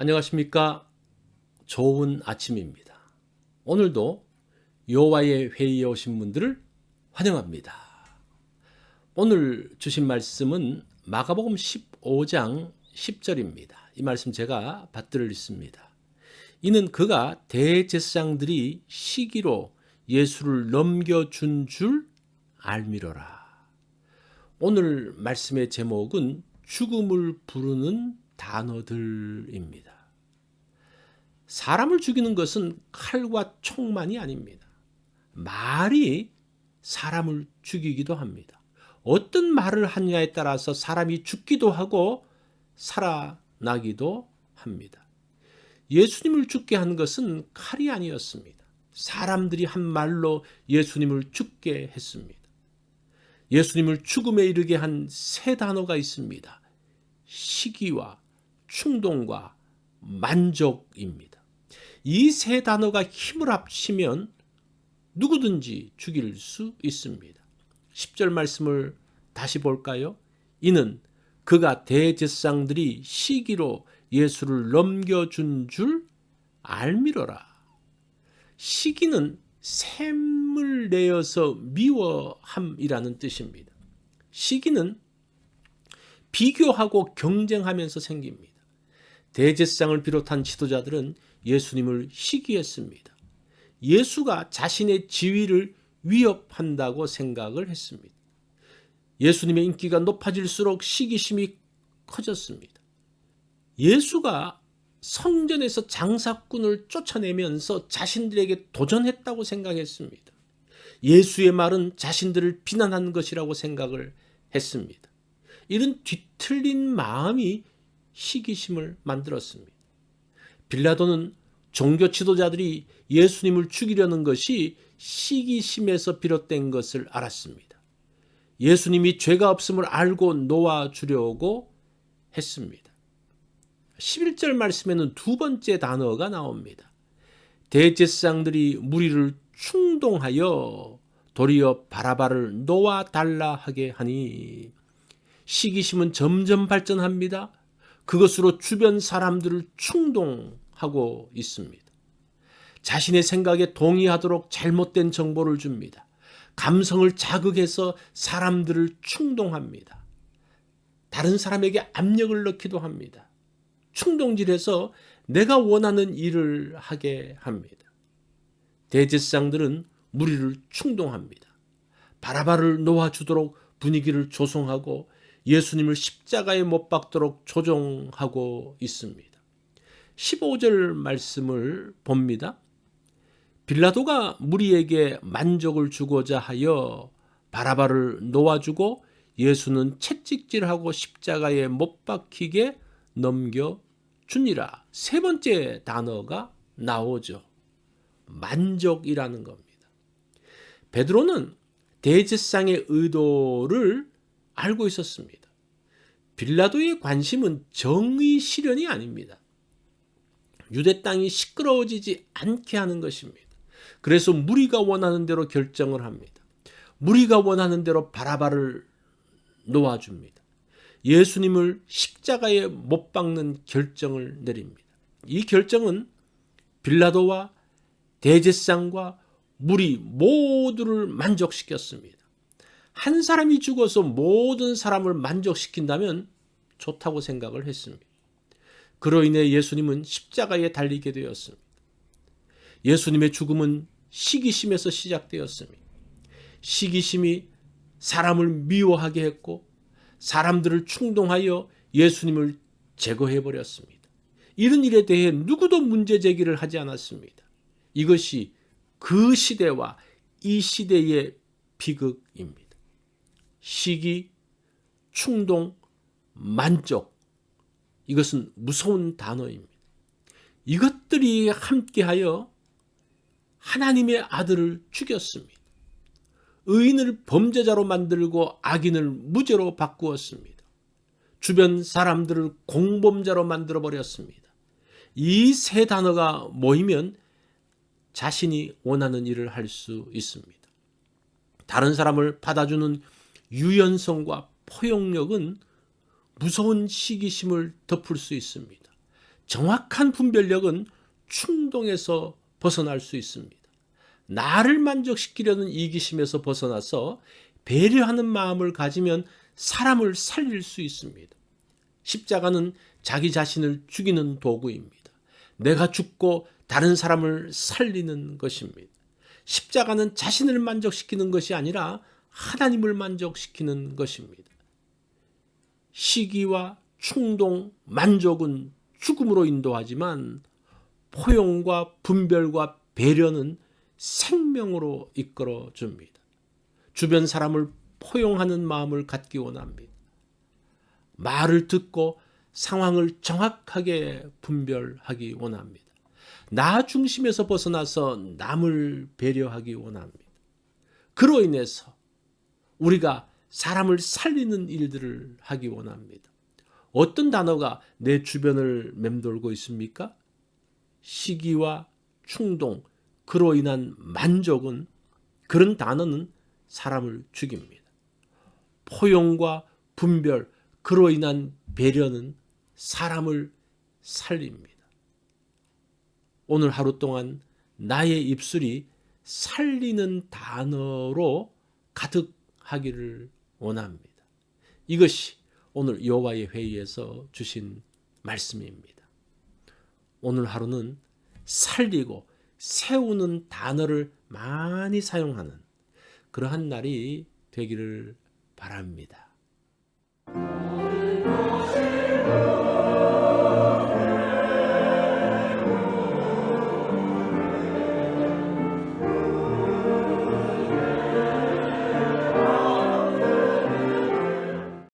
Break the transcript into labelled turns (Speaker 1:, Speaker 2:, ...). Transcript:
Speaker 1: 안녕하십니까? 좋은 아침입니다. 오늘도 여호와의 회의에 오신 분들을 환영합니다. 오늘 주신 말씀은 마가복음 15장 10절입니다. 이 말씀 제가 받들을 읽습니다. 이는 그가 대제사장들이 시기로 예수를 넘겨준 줄 알미러라. 오늘 말씀의 제목은 죽음을 부르는 단어들입니다. 사람을 죽이는 것은 칼과 총만이 아닙니다. 말이 사람을 죽이기도 합니다. 어떤 말을 하느냐에 따라서 사람이 죽기도 하고 살아나기도 합니다. 예수님을 죽게 한 것은 칼이 아니었습니다. 사람들이 한 말로 예수님을 죽게 했습니다. 예수님을 죽음에 이르게 한 세 단어가 있습니다. 시기와 충동과 만족입니다. 이 세 단어가 힘을 합치면 누구든지 죽일 수 있습니다. 10절 말씀을 다시 볼까요? 이는 그가 대제사장들이 시기로 예수를 넘겨준 줄 알미러라. 시기는 샘을 내어서 미워함이라는 뜻입니다. 시기는 비교하고 경쟁하면서 생깁니다. 대제사장을 비롯한 지도자들은 예수님을 시기했습니다. 예수가 자신의 지위를 위협한다고 생각을 했습니다. 예수님의 인기가 높아질수록 시기심이 커졌습니다. 예수가 성전에서 장사꾼을 쫓아내면서 자신들에게 도전했다고 생각했습니다. 예수의 말은 자신들을 비난한 것이라고 생각을 했습니다. 이런 뒤틀린 마음이 시기심을 만들었습니다. 빌라도는 종교 지도자들이 예수님을 죽이려는 것이 시기심에서 비롯된 것을 알았습니다. 예수님이 죄가 없음을 알고 놓아주려고 했습니다. 11절 말씀에는 두 번째 단어가 나옵니다. 대제사장들이 무리를 충동하여 도리어 바라바를 놓아달라 하게 하니, 시기심은 점점 발전합니다. 그것으로 주변 사람들을 충동하고 있습니다. 자신의 생각에 동의하도록 잘못된 정보를 줍니다. 감성을 자극해서 사람들을 충동합니다. 다른 사람에게 압력을 넣기도 합니다. 충동질해서 내가 원하는 일을 하게 합니다. 대제사장들은 무리를 충동합니다. 바라바를 놓아주도록 분위기를 조성하고 예수님을 십자가에 못 박도록 조종하고 있습니다. 15절 말씀을 봅니다. 빌라도가 무리에게 만족을 주고자 하여 바라바를 놓아주고 예수는 채찍질하고 십자가에 못 박히게 넘겨주니라. 세 번째 단어가 나오죠. 만족이라는 겁니다. 베드로는 대제사장의 의도를 알고 있었습니다. 빌라도의 관심은 정의 실현이 아닙니다. 유대 땅이 시끄러워지지 않게 하는 것입니다. 그래서 무리가 원하는 대로 결정을 합니다. 무리가 원하는 대로 바라바를 놓아줍니다. 예수님을 십자가에 못 박는 결정을 내립니다. 이 결정은 빌라도와 대제사장과 무리 모두를 만족시켰습니다. 한 사람이 죽어서 모든 사람을 만족시킨다면 좋다고 생각을 했습니다. 그로 인해 예수님은 십자가에 달리게 되었습니다. 예수님의 죽음은 시기심에서 시작되었습니다. 시기심이 사람을 미워하게 했고 사람들을 충동하여 예수님을 제거해버렸습니다. 이런 일에 대해 누구도 문제 제기를 하지 않았습니다. 이것이 그 시대와 이 시대의 비극입니다. 시기, 충동, 만족, 이것은 무서운 단어입니다. 이것들이 함께하여 하나님의 아들을 죽였습니다. 의인을 범죄자로 만들고 악인을 무죄로 바꾸었습니다. 주변 사람들을 공범자로 만들어버렸습니다. 이 세 단어가 모이면 자신이 원하는 일을 할 수 있습니다. 다른 사람을 받아주는 유연성과 포용력은 무서운 시기심을 덮을 수 있습니다. 정확한 분별력은 충동에서 벗어날 수 있습니다. 나를 만족시키려는 이기심에서 벗어나서 배려하는 마음을 가지면 사람을 살릴 수 있습니다. 십자가는 자기 자신을 죽이는 도구입니다. 내가 죽고 다른 사람을 살리는 것입니다. 십자가는 자신을 만족시키는 것이 아니라 하나님을 만족시키는 것입니다. 시기와 충동, 만족은 죽음으로 인도하지만 포용과 분별과 배려는 생명으로 이끌어 줍니다. 주변 사람을 포용하는 마음을 갖기 원합니다. 말을 듣고 상황을 정확하게 분별하기 원합니다. 나 중심에서 벗어나서 남을 배려하기 원합니다. 그로 인해서 우리가 사람을 살리는 일들을 하기 원합니다. 어떤 단어가 내 주변을 맴돌고 있습니까? 시기와 충동, 그로 인한 만족은, 그런 단어는 사람을 죽입니다. 포용과 분별, 그로 인한 배려는 사람을 살립니다. 오늘 하루 동안 나의 입술이 살리는 단어로 가득하기를 원합니다. 이것이 오늘 여호와의 회의에서 주신 말씀입니다. 오늘 하루는 살리고 세우는 단어를 많이 사용하는 그러한 날이 되기를 바랍니다.